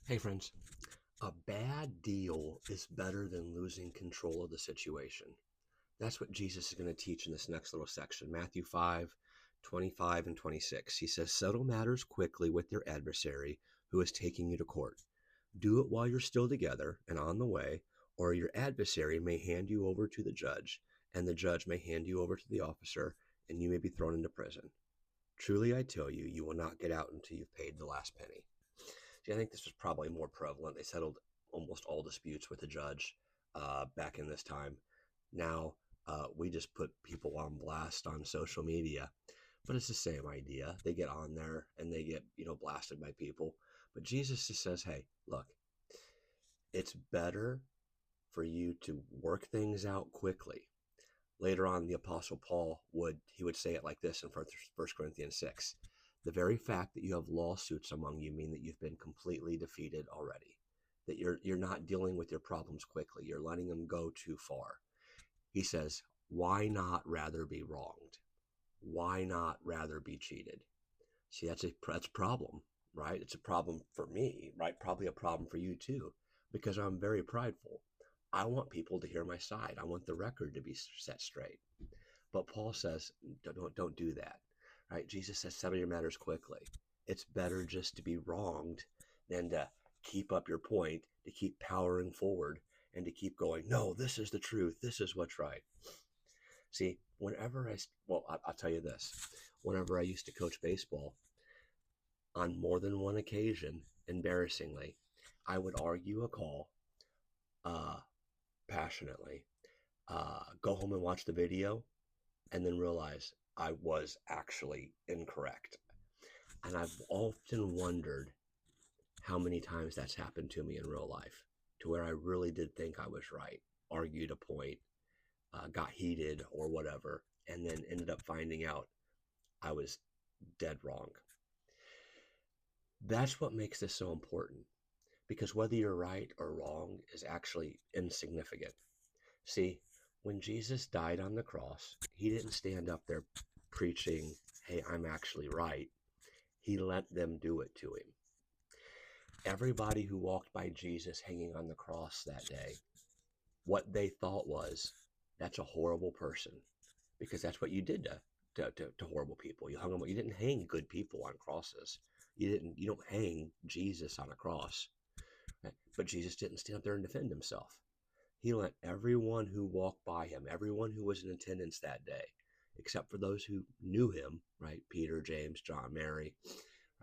Hey friends, a bad deal is better than losing control of the situation. That's what Jesus is going to teach in this next little section. Matthew 5:25 and 26. He says, settle matters quickly with your adversary who is taking you to court. Do it while you're still together and on the way, or your adversary may hand you over to the judge, and the judge may hand you over to the officer, and you may be thrown into prison. Truly, I tell you, you will not get out until you've paid the last penny. See, I think this was probably more prevalent. They settled almost all disputes with the judge back in this time. Now we just put people on blast on social media, but it's the same idea. They get on there and they get blasted by people. But Jesus just says, "Hey, look, it's better for you to work things out quickly." Later on, the Apostle Paul would say it like this in 1 Corinthians 6. The very fact that you have lawsuits among you mean that you've been completely defeated already. That you're not dealing with your problems quickly. You're letting them go too far. He says, why not rather be wronged? Why not rather be cheated? See, that's a problem, right? It's a problem for me, right? Probably a problem for you too, because I'm very prideful. I want people to hear my side. I want the record to be set straight. But Paul says, don't do that, right? Jesus says, settle your matters quickly. It's better just to be wronged than to keep up your point, to keep powering forward, and to keep going, no, this is the truth. This is what's right. See, I'll tell you this. Whenever I used to coach baseball, on more than one occasion, embarrassingly, I would argue a call uh, passionately, go home and watch the video, and then realize I was actually incorrect. And I've often wondered how many times that's happened to me in real life, to where I really did think I was right, argued a point, got heated or whatever, and then ended up finding out I was dead wrong. That's what makes this so important, because whether you're right or wrong is actually insignificant. See, when Jesus died on the cross, he didn't stand up there preaching, hey, I'm actually right. He let them do it to him. Everybody who walked by Jesus hanging on the cross that day, what they thought was, that's a horrible person, because that's what you did to horrible people. You hung them. You didn't hang good people on crosses. You don't hang Jesus on a cross. Right? But Jesus didn't stand up there and defend himself. He let everyone who walked by him, everyone who was in attendance that day, except for those who knew him, right? Peter, James, John, Mary,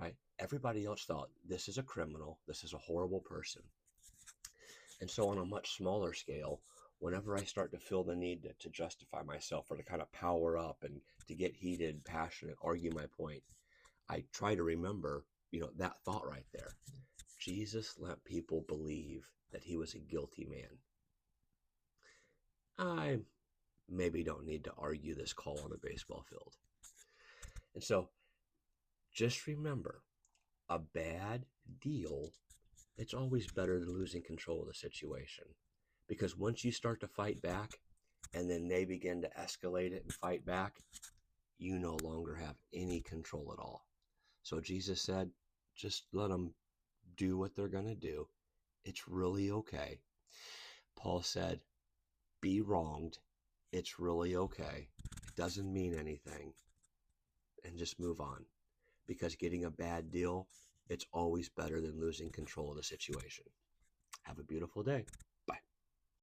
right? Everybody else thought, this is a criminal. This is a horrible person. And so on a much smaller scale, whenever I start to feel the need to justify myself or to kind of power up and to get heated, passionate, argue my point, I try to remember, that thought right there. Jesus let people believe that he was a guilty man. I maybe don't need to argue this call on a baseball field. And so just remember, a bad deal, it's always better than losing control of the situation. Because once you start to fight back and then they begin to escalate it and fight back, you no longer have any control at all. So Jesus said, just let them do what they're going to do. It's really okay. Paul said, be wronged. It's really okay. It doesn't mean anything. And just move on. Because getting a bad deal, it's always better than losing control of the situation. Have a beautiful day.